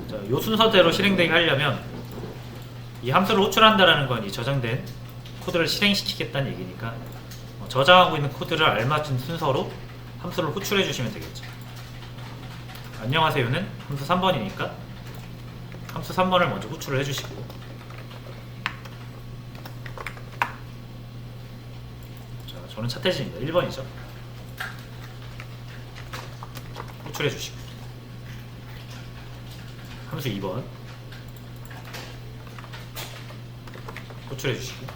자, 요 순서대로 실행되게 하려면 이 함수를 호출한다라는 건 이 저장된 코드를 실행시키겠다는 얘기니까 저장하고 있는 코드를 알맞은 순서로 함수를 호출해 주시면 되겠죠. 안녕하세요는 함수 3번이니까 함수 3번을 먼저 호출을 해주시고, 자, 저는 차태진입니다. 1번이죠. 호출해 주시고, 함수 2번 호출해 주시고,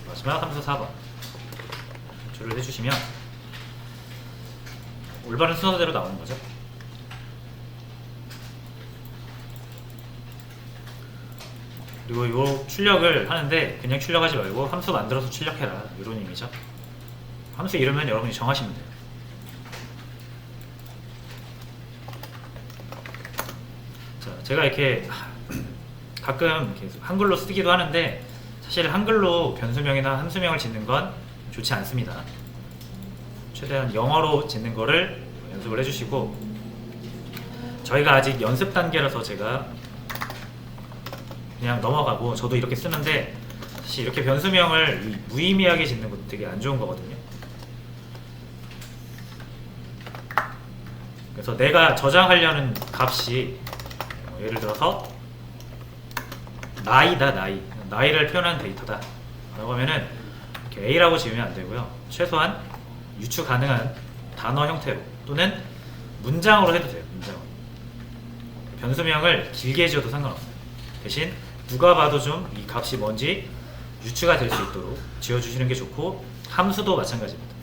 마지막 함수 4번 호출을 해주시면 올바른 순서대로 나오는 거죠. 그리고 이 출력을 하는데 그냥 출력하지 말고 함수 만들어서 출력해라, 이런 의미죠. 함수 이름은 여러분이 정하시면 돼요. 자, 제가 이렇게 가끔 이렇게 한글로 쓰기도 하는데 사실 한글로 변수명이나 함수명을 짓는 건 좋지 않습니다. 최대한 영어로 짓는 거를 연습을 해주시고, 저희가 아직 연습 단계라서 제가 그냥 넘어가고, 저도 이렇게 쓰는데 사실 이렇게 변수명을 무의미하게 짓는 것도 되게 안 좋은 거거든요. 그래서 내가 저장하려는 값이 예를 들어서 나이다, 나이를 표현하는 데이터다 라고 하면은 이렇게 A라고 지으면 안 되고요. 최소한 유추 가능한 단어 형태로 또는 문장으로 해도 돼요. 문장으로. 변수명을 길게 지어도 상관없어요. 대신 누가 봐도 좀 이 값이 뭔지 유추가 될 수 있도록 지어주시는 게 좋고, 함수도 마찬가지입니다.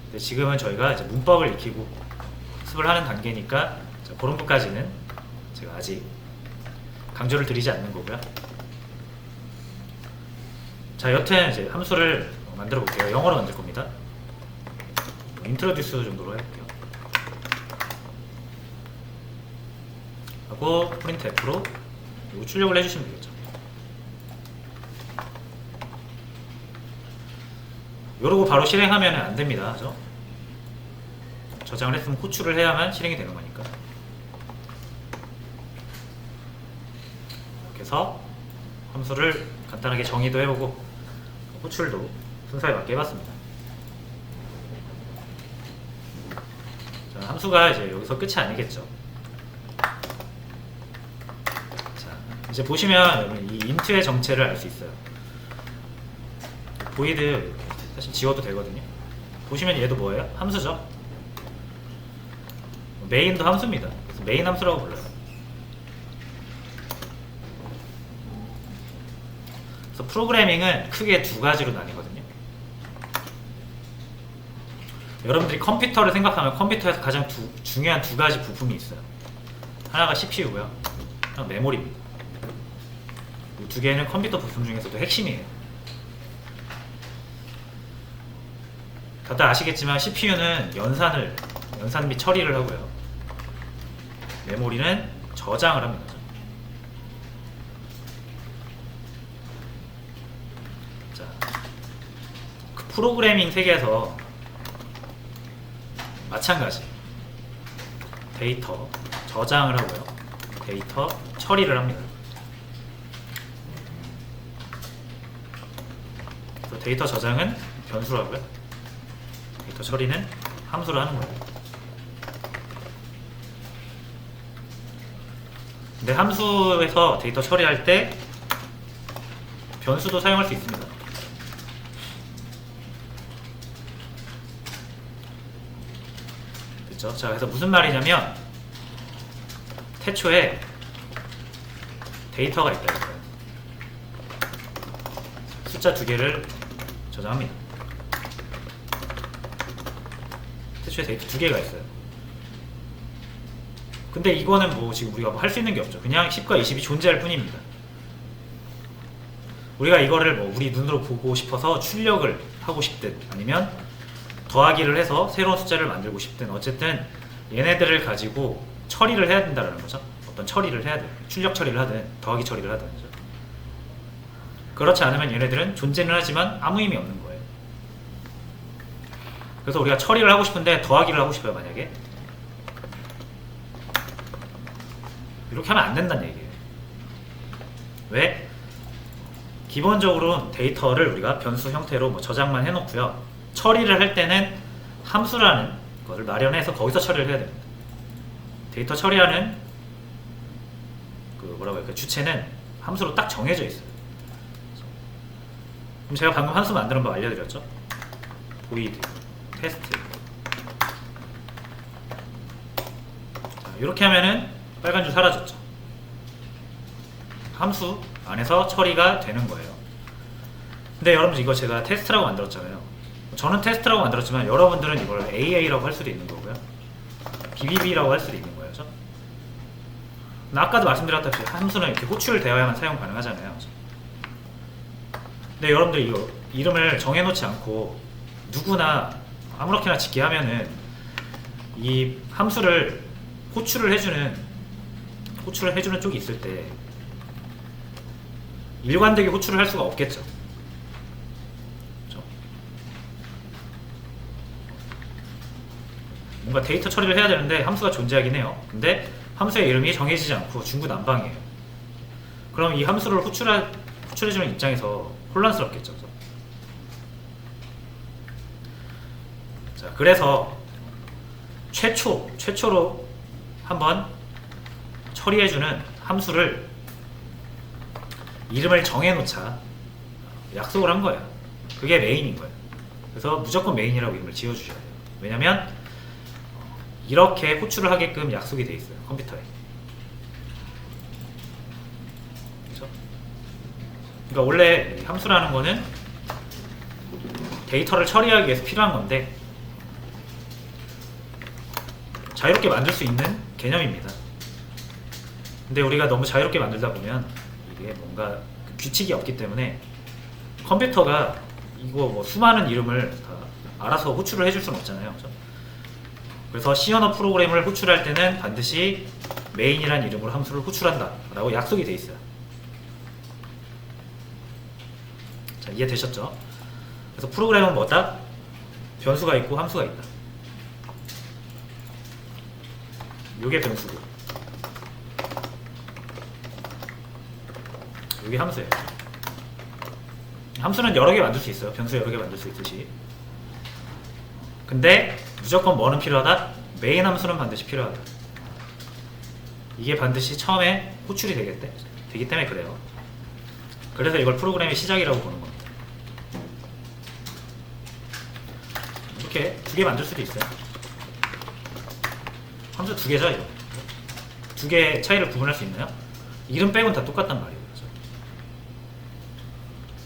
근데 지금은 저희가 이제 문법을 익히고 학습을 하는 단계니까 그런 것까지는 제가 아직 강조를 드리지 않는 거고요. 자, 여튼 이제 함수를 만들어 볼게요. 영어로 만들 겁니다. introduce 정도로 해볼게요. 하고 printf로 출력을 해주시면 되겠죠. 이러고 바로 실행하면 안 됩니다. 그죠? 저장을 했으면 호출을 해야만 실행이 되는 거니까. 이렇게 해서 함수를 간단하게 정의도 해보고 호출도 순서에 맞게 해봤습니다. 자, 함수가 이제 여기서 끝이 아니겠죠. 자, 이제 보시면 이 int의 정체를 알 수 있어요. void 사실 지워도 되거든요. 보시면 얘도 뭐예요? 함수죠. 메인도 함수입니다. 그래서 메인 함수라고 불러요. 그래서 프로그래밍은 크게 두 가지로 나뉘거든요. 여러분들이 컴퓨터를 생각하면 컴퓨터에서 가장 중요한 두 가지 부품이 있어요. 하나가 CPU고요. 하나가 메모리입니다. 이 두 개는 컴퓨터 부품 중에서도 핵심이에요. 다들 아시겠지만 CPU는 연산 및 처리를 하고요. 메모리는 저장을 합니다. 자, 그 프로그래밍 세계에서 마찬가지 데이터 저장을 하고요. 데이터 처리를 합니다. 그래서 데이터 저장은 변수로 하고요. 데이터 처리는 함수로 하는 거예요. 근데 함수에서 데이터 처리할 때 변수도 사용할 수 있습니다. 됐죠? 자, 그래서 무슨 말이냐면 태초에 데이터가 있다. 숫자 두 개를 저장합니다. 태초에 데이터 두 개가 있어요. 근데 이거는 뭐 지금 우리가 뭐 할 수 있는 게 없죠. 그냥 10과 20이 존재할 뿐입니다. 우리가 이거를 뭐 우리 눈으로 보고 싶어서 출력을 하고 싶든 아니면 더하기를 해서 새로운 숫자를 만들고 싶든 어쨌든 얘네들을 가지고 처리를 해야 된다는 거죠. 어떤 처리를 해야 돼요. 출력 처리를 하든 더하기 처리를 하든. 그렇지 않으면 얘네들은 존재는 하지만 아무 의미 없는 거예요. 그래서 우리가 처리를 하고 싶은데 더하기를 하고 싶어요. 만약에 이렇게 하면 안 된다는 얘기예요. 왜? 기본적으로 데이터를 우리가 변수 형태로 뭐 저장만 해놓고요. 처리를 할 때는 함수라는 것을 마련해서 거기서 처리를 해야 됩니다. 데이터 처리하는 그 뭐라고 할까, 주체는 함수로 딱 정해져 있어요. 그럼 제가 방금 함수 만드는 법 알려드렸죠? void test. 자, 이렇게 하면은 빨간 줄 사라졌죠. 함수 안에서 처리가 되는 거예요. 근데 여러분, 이거 제가 테스트라고 만들었잖아요. 저는 테스트라고 만들었지만 여러분들은 이걸 AA라고 할 수도 있는 거고요, BBB라고 할 수도 있는 거예요. 그렇죠? 아까도 말씀드렸다시피 함수는 이렇게 호출되어야만 사용 가능하잖아요. 근데 여러분들 이거 이름을 정해놓지 않고 누구나 아무렇게나 짓게 하면은 이 함수를 호출을 해주는 쪽이 있을 때 일관되게 호출을 할 수가 없겠죠. 그렇죠? 뭔가 데이터 처리를 해야 되는데 함수가 존재하긴 해요. 근데 함수의 이름이 정해지지 않고 중구난방이에요. 그럼 이 함수를 호출해주는 입장에서 혼란스럽겠죠. 자, 그래서 최초로 한번 처리해주는 함수를 이름을 정해놓자 약속을 한 거예요. 그게 메인인 거예요. 그래서 무조건 메인이라고 이름을 지어주셔야 돼요. 왜냐면 이렇게 호출을 하게끔 약속이 돼 있어요, 컴퓨터에. 그렇죠? 그러니까 원래 함수라는 거는 데이터를 처리하기 위해서 필요한 건데 자유롭게 만들 수 있는 개념입니다. 근데 우리가 너무 자유롭게 만들다 보면 이게 뭔가 규칙이 없기 때문에 컴퓨터가 이거 뭐 수많은 이름을 다 알아서 호출을 해줄 수는 없잖아요. 그렇죠? 그래서 C 언어 프로그램을 호출할 때는 반드시 메인이라는 이름으로 함수를 호출한다 라고 약속이 돼 있어요. 자, 이해되셨죠? 그래서 프로그램은 뭐다? 변수가 있고 함수가 있다. 요게 변수고 요게 함수예요. 함수는 여러 개 만들 수 있어요. 변수 여러 개 만들 수 있듯이. 근데 무조건 뭐는 필요하다? 메인 함수는 반드시 필요하다. 이게 반드시 처음에 호출이 되기 때문에 그래요. 그래서 이걸 프로그램의 시작이라고 보는 겁니다. 이렇게 두 개 만들 수도 있어요. 함수 두 개죠, 이거. 두 개의 차이를 구분할 수 있나요? 이름 빼고는 다 똑같단 말이에요. 그렇죠?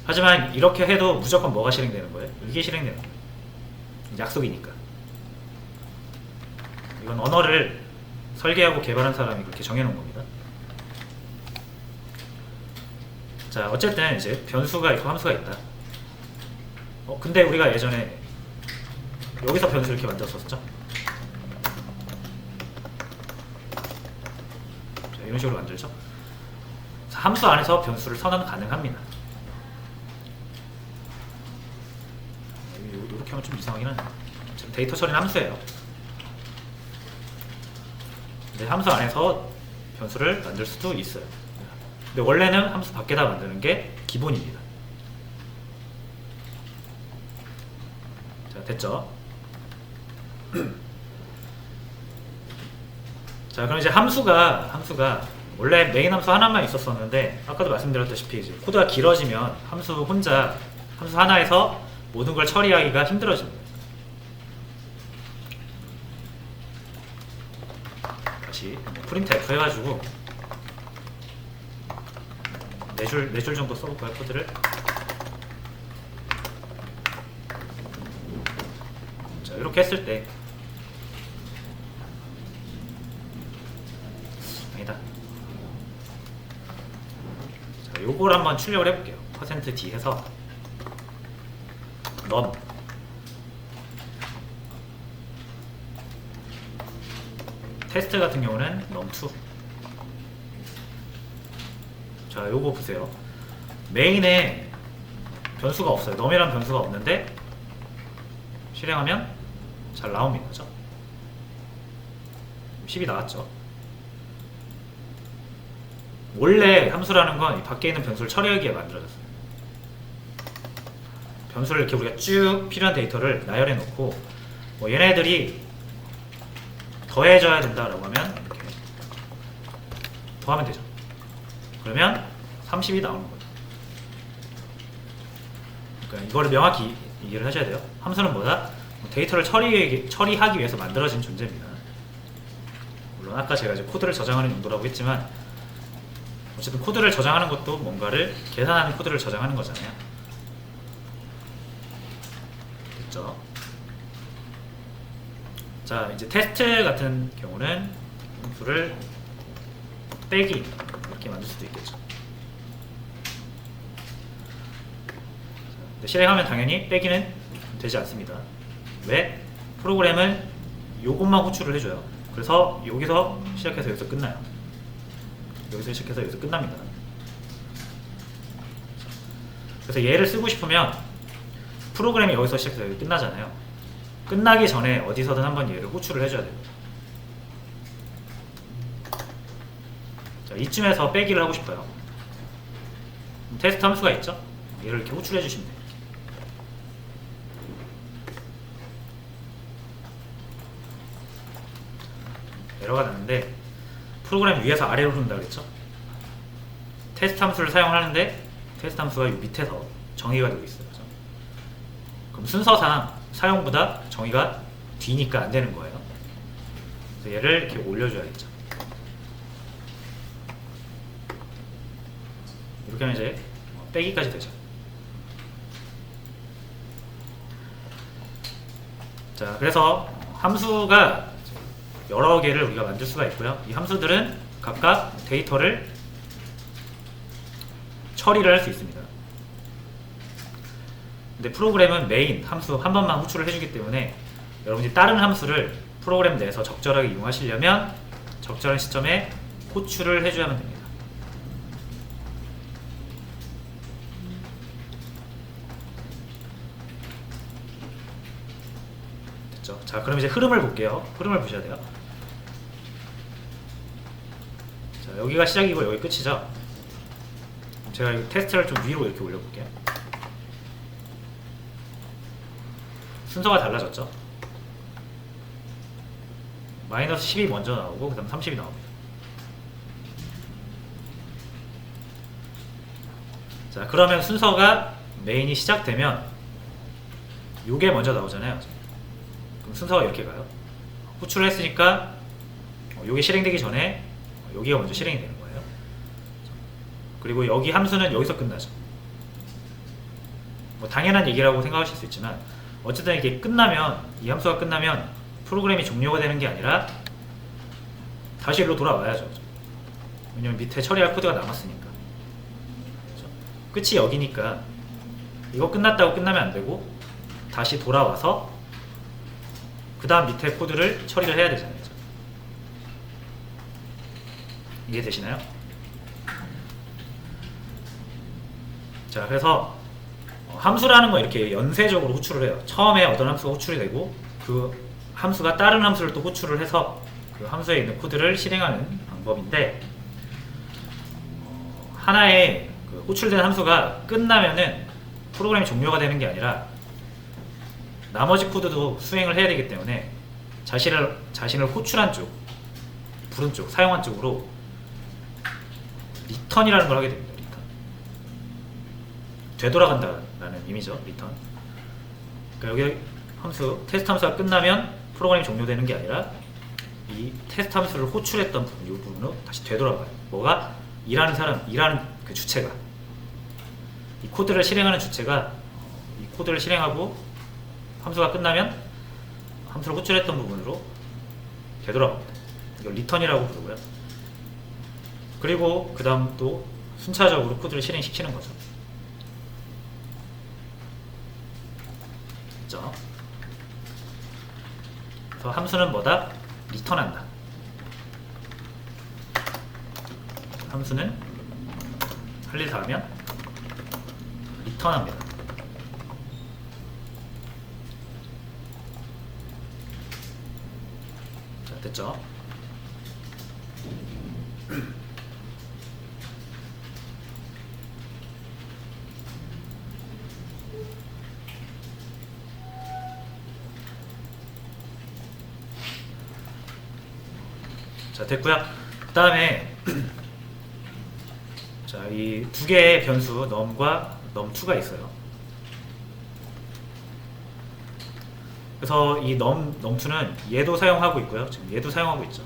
하지만 이렇게 해도 무조건 뭐가 실행되는 거예요? 이게 실행되는 거예요. 약속이니까. 이건 언어를 설계하고 개발한 사람이 그렇게 정해놓은 겁니다. 자, 어쨌든 이제 변수가 있고 함수가 있다. 근데 우리가 예전에 여기서 변수 이렇게 만들었었죠? 자, 이런 식으로 만들죠? 자, 함수 안에서 변수를 선언 가능합니다. 이렇게 하면 좀 이상하긴 하네. 데이터 처리는 함수예요. 근데 함수 안에서 변수를 만들 수도 있어요. 근데 원래는 함수 밖에다 만드는 게 기본입니다. 자, 됐죠? 자, 그럼 이제 함수가 원래 메인 함수 하나만 있었었는데 아까도 말씀드렸다시피 이제 코드가 길어지면 함수 하나에서 모든 걸 처리하기가 힘들어집니다. 다시 프린트 F 해가지고 4줄 정도 써볼까요, 코드를? 자, 이렇게 했을 때 아니다. 자, 요걸 한번 출력을 해볼게요. %d 해서 none 테스트 같은 경우는 num2. 자, 요거 보세요. 메인에 변수가 없어요. num이란 변수가 없는데 실행하면 잘 나옵니다. 그죠? 10이 나왔죠. 원래 함수라는 건 이 밖에 있는 변수를 처리하기에 만들어졌어요. 변수를 이렇게 우리가 쭉 필요한 데이터를 나열해 놓고 뭐 얘네들이 더해져야 된다라고 하면 이렇게 더하면 되죠. 그러면 30이 나오는 거죠. 그러니까 이거를 명확히 이해를 하셔야 돼요. 함수는 뭐다? 데이터를 처리하기 위해서 만들어진 존재입니다. 물론 아까 제가 이제 코드를 저장하는 용도라고 했지만 어쨌든 코드를 저장하는 것도 뭔가를 계산하는 코드를 저장하는 거잖아요. 됐죠? 자, 이제 테스트 같은 경우는 함수를 빼기 이렇게 만들 수도 있겠죠. 실행하면 당연히 빼기는 되지 않습니다. 왜? 프로그램은 요것만 호출을 해줘요. 그래서 여기서 시작해서 여기서 끝나요. 여기서 시작해서 여기서 끝납니다. 그래서 얘를 쓰고 싶으면 프로그램이 여기서 시작해서 여기 끝나잖아요. 끝나기 전에 어디서든 한번 얘를 호출을 해줘야 돼요. 자, 이쯤에서 빼기를 하고 싶어요. 테스트 함수가 있죠? 얘를 이렇게 호출해 주시면 돼요. 에러가 나는데 프로그램 위에서 아래로 흐른다 그랬죠? 테스트 함수를 사용하는데 테스트 함수가 이 밑에서 정의가 되고 있어요. 그렇죠? 그럼 순서상 사용보다 정의가 뒤니까 안 되는 거예요. 그래서 얘를 이렇게 올려줘야겠죠. 이렇게 하면 이제 빼기까지 되죠. 자, 그래서 함수가 여러 개를 우리가 만들 수가 있고요. 이 함수들은 각각 데이터를 처리를 할 수 있습니다. 근데 프로그램은 메인 함수 한 번만 호출을 해주기 때문에 여러분이 다른 함수를 프로그램 내에서 적절하게 이용하시려면 적절한 시점에 호출을 해줘야만 됩니다. 됐죠? 자, 그럼 이제 흐름을 볼게요. 흐름을 보셔야 돼요. 자, 여기가 시작이고 여기 끝이죠? 제가 이 테스트를 좀 위로 이렇게 올려볼게요. 순서가 달라졌죠? 마이너스 10이 먼저 나오고 그 다음 30이 나옵니다. 자, 그러면 순서가 메인이 시작되면 요게 먼저 나오잖아요. 그럼 순서가 이렇게 가요. 호출을 했으니까 요게 실행되기 전에 여기가 먼저 실행이 되는 거예요. 그리고 여기 함수는 여기서 끝나죠. 뭐 당연한 얘기라고 생각하실 수 있지만 어쨌든 이게 끝나면, 이 함수가 끝나면 프로그램이 종료가 되는 게 아니라 다시 일로 돌아와야죠. 왜냐면 밑에 처리할 코드가 남았으니까. 그렇죠? 끝이 여기니까 이거 끝났다고 끝나면 안 되고 다시 돌아와서 그 다음 밑에 코드를 처리를 해야 되잖아요. 이해되시나요? 자, 그래서 함수라는 건 이렇게 연쇄적으로 호출을 해요. 처음에 어떤 함수가 호출이 되고 그 함수가 다른 함수를 또 호출을 해서 그 함수에 있는 코드를 실행하는 방법인데, 하나의 그 호출된 함수가 끝나면은 프로그램이 종료가 되는 게 아니라 나머지 코드도 수행을 해야 되기 때문에 자신을 호출한 쪽, 부른 쪽, 사용한 쪽으로 리턴이라는 걸 하게 됩니다. 리턴. 되돌아간다라는 의미죠. 리턴. 그러니까 여기 함수, 테스트 함수가 끝나면 프로그램이 종료되는 게 아니라 이 테스트 함수를 호출했던 부분, 이 부분으로 다시 되돌아가요. 뭐가? 일하는 사람, 일하는 그 주체가, 이 코드를 실행하는 주체가 이 코드를 실행하고 함수가 끝나면 함수를 호출했던 부분으로 되돌아갑니다. 이걸 리턴이라고 부르고요. 그리고 그 다음 또 순차적으로 코드를 실행시키는 거죠. 그렇죠? 그래서 함수는 뭐다? 리턴한다. 함수는 할 일 다 하면 리턴합니다. 자, 됐죠? 자, 됐고요. 그 다음에 자, 이 두 개의 변수 num과 num2가 있어요. 그래서 이 num2는 얘도 사용하고 있고요. 지금 얘도 사용하고 있죠.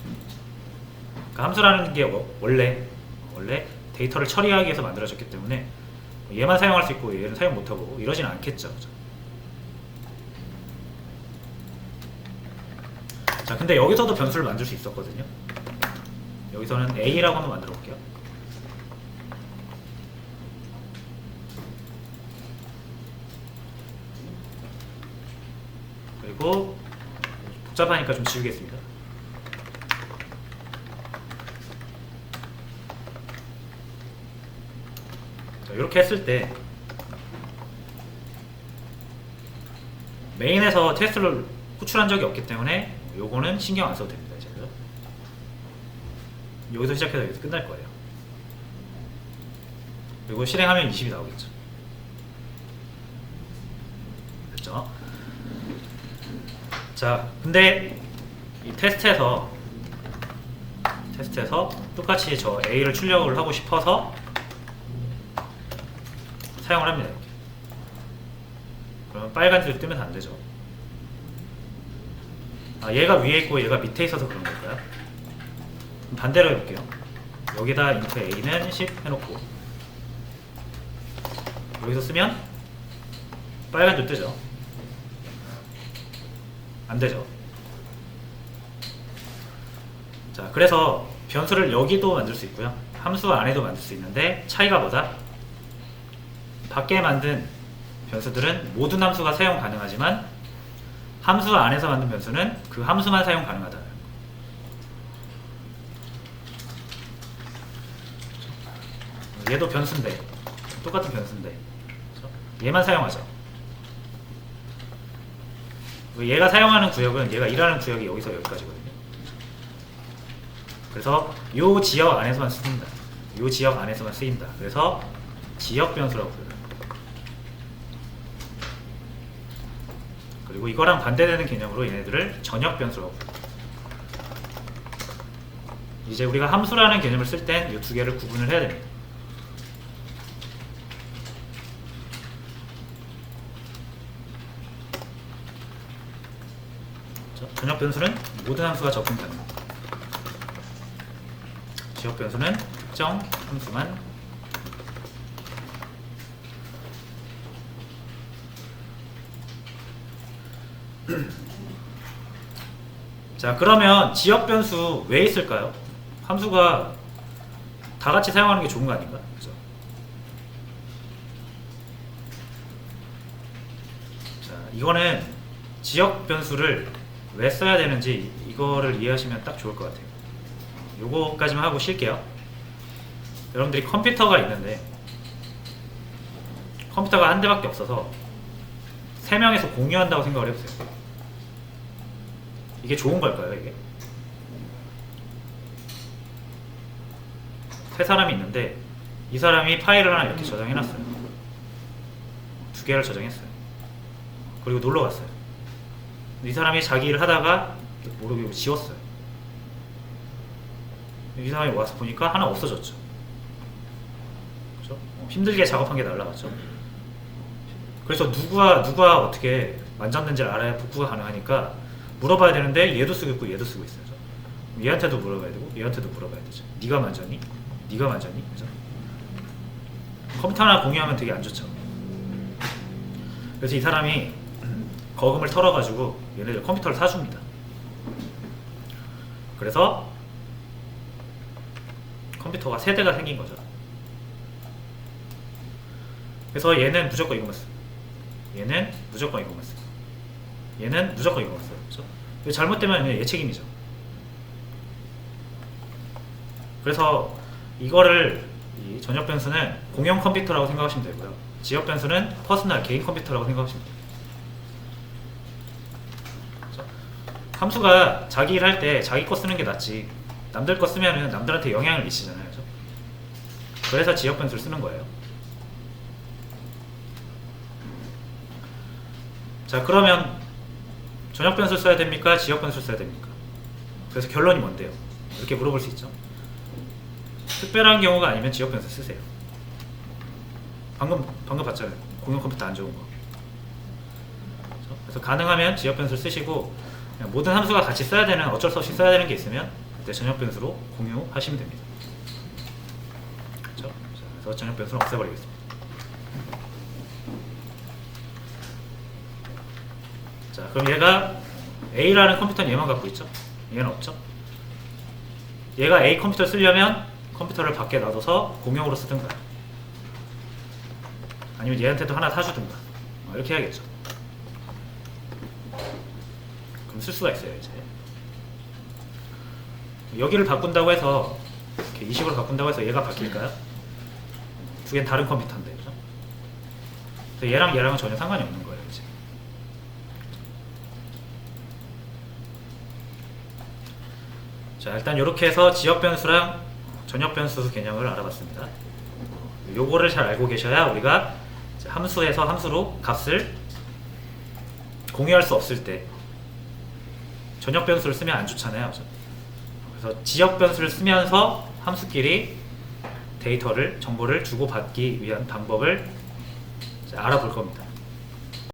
그러니까 함수라는 게 원래 데이터를 처리하기 위해서 만들어졌기 때문에 얘만 사용할 수 있고 얘는 사용 못하고 이러진 않겠죠. 그죠? 자, 근데 여기서도 변수를 만들 수 있었거든요. 여기서는 A라고 한번 만들어 볼게요. 그리고 복잡하니까 좀 지우겠습니다. 자, 이렇게 했을 때 메인에서 테스트를 호출한 적이 없기 때문에 요거는 신경 안 써도 됩니다. 이제 여기서 시작해서 여기서 끝날 거예요. 그리고 실행하면 20이 나오겠죠. 됐죠? 자, 근데 이 테스트에서 똑같이 저 A를 출력을 하고 싶어서 사용을 합니다. 이렇게. 그러면 빨간 줄 뜨면 안 되죠. 아, 얘가 위에 있고 얘가 밑에 있어서 그런 걸까요? 그럼 반대로 해볼게요. 여기다 int a는 10 해놓고 여기서 쓰면 빨간 줄 뜨죠. 안 되죠. 자, 그래서 변수를 여기도 만들 수 있고요. 함수 안에도 만들 수 있는데 차이가 뭐다? 밖에 만든 변수들은 모든 함수가 사용 가능하지만 함수 안에서 만든 변수는 그 함수만 사용 가능하다. 얘도 변수인데 똑같은 변수인데 얘만 사용하죠. 얘가 사용하는 구역은 얘가 일하는 구역이 여기서 여기까지거든요. 그래서 이 지역 안에서만 쓰인다. 이 지역 안에서만 쓰인다. 그래서 지역 변수라고 불러요. 그리고 이거랑 반대되는 개념으로 얘네들을 전역 변수라고 불러요. 이제 우리가 함수라는 개념을 쓸 땐 이 두 개를 구분을 해야 됩니다. 전역 변수는 모든 함수가 접근 가능합니다. 지역 변수는 특정 함수만. 자, 그러면 지역 변수 왜 있을까요? 함수가 다 같이 사용하는 게 좋은 거 아닌가? 그죠? 자, 이거는 지역 변수를 왜 써야 되는지 이거를 이해하시면 딱 좋을 것 같아요. 요거까지만 하고 쉴게요. 여러분들이 컴퓨터가 있는데 컴퓨터가 한 대밖에 없어서 3명에서 공유한다고 생각을 해보세요. 이게 좋은 걸까요, 이게? 3사람이 있는데 이 사람이 파일을 하나 이렇게 저장해놨어요. 2개를 저장했어요. 그리고 놀러 갔어요. 이 사람이 자기 일을 하다가 모르게 지웠어요. 이 사람이 와서 보니까 하나 없어졌죠. 그렇죠? 힘들게 작업한 게 날라갔죠. 그래서 누가 어떻게 만졌는지를 알아야 복구가 가능하니까 물어봐야 되는데 얘도 쓰고 있고 얘도 쓰고 있어요. 얘한테도 물어봐야 되고 얘한테도 물어봐야 되죠. 네가 만졌니? 네가 만졌니? 그죠? 컴퓨터 하나 공유하면 되게 안 좋죠. 그래서 이 사람이 거금을 털어가지고 얘네들 컴퓨터를 사줍니다. 그래서 컴퓨터가 3대가 생긴 거죠. 그래서 얘는 무조건 이거만 써요. 얘는 무조건 이거만 써요. 얘는 무조건 이거만 써요. 그렇죠? 잘못되면 얘 책임이죠. 그래서 이거를 이 전역 변수는 공용 컴퓨터라고 생각하시면 되고요. 지역 변수는 퍼스널 개인 컴퓨터라고 생각하시면 돼요. 함수가 자기 일 할 때 자기 거 쓰는 게 낫지 남들 거 쓰면은 남들한테 영향을 미치잖아요. 그죠? 그래서 지역 변수를 쓰는 거예요. 자, 그러면 전역 변수를 써야 됩니까? 지역 변수를 써야 됩니까? 그래서 결론이 뭔데요? 이렇게 물어볼 수 있죠. 특별한 경우가 아니면 지역 변수 쓰세요. 방금 봤잖아요. 공용 컴퓨터 안 좋은 거. 그래서 가능하면 지역 변수를 쓰시고, 그냥 모든 함수가 같이 써야 되는, 어쩔 수 없이 써야 되는 게 있으면 그때 전역 변수로 공유하시면 됩니다. 그렇죠? 그래서 전역 변수는 없애버리겠습니다. 자, 그럼 얘가 A라는 컴퓨터는 얘만 갖고 있죠? 얘는 없죠? 얘가 A 컴퓨터를 쓰려면 컴퓨터를 밖에 놔둬서 공용으로 쓰든가, 아니면 얘한테도 하나 사주든가, 이렇게 해야겠죠. 그럼 쓸 수가 있어요. 이제 여기를 바꾼다고 해서, 이렇게 이 식으로 바꾼다고 해서 얘가 바뀔까요? 두 개는 다른 컴퓨터인데, 그죠? 그래서 얘랑 얘랑은 전혀 상관이 없는 거예요. 이제 자, 일단 이렇게 해서 지역 변수랑 전역 변수 개념을 알아봤습니다. 요거를 잘 알고 계셔야 우리가 함수에서 함수로 값을 공유할 수 없을 때 전역 변수를 쓰면 안 좋잖아요. 그래서 지역 변수를 쓰면서 함수끼리 데이터를, 정보를 주고받기 위한 방법을 알아볼 겁니다.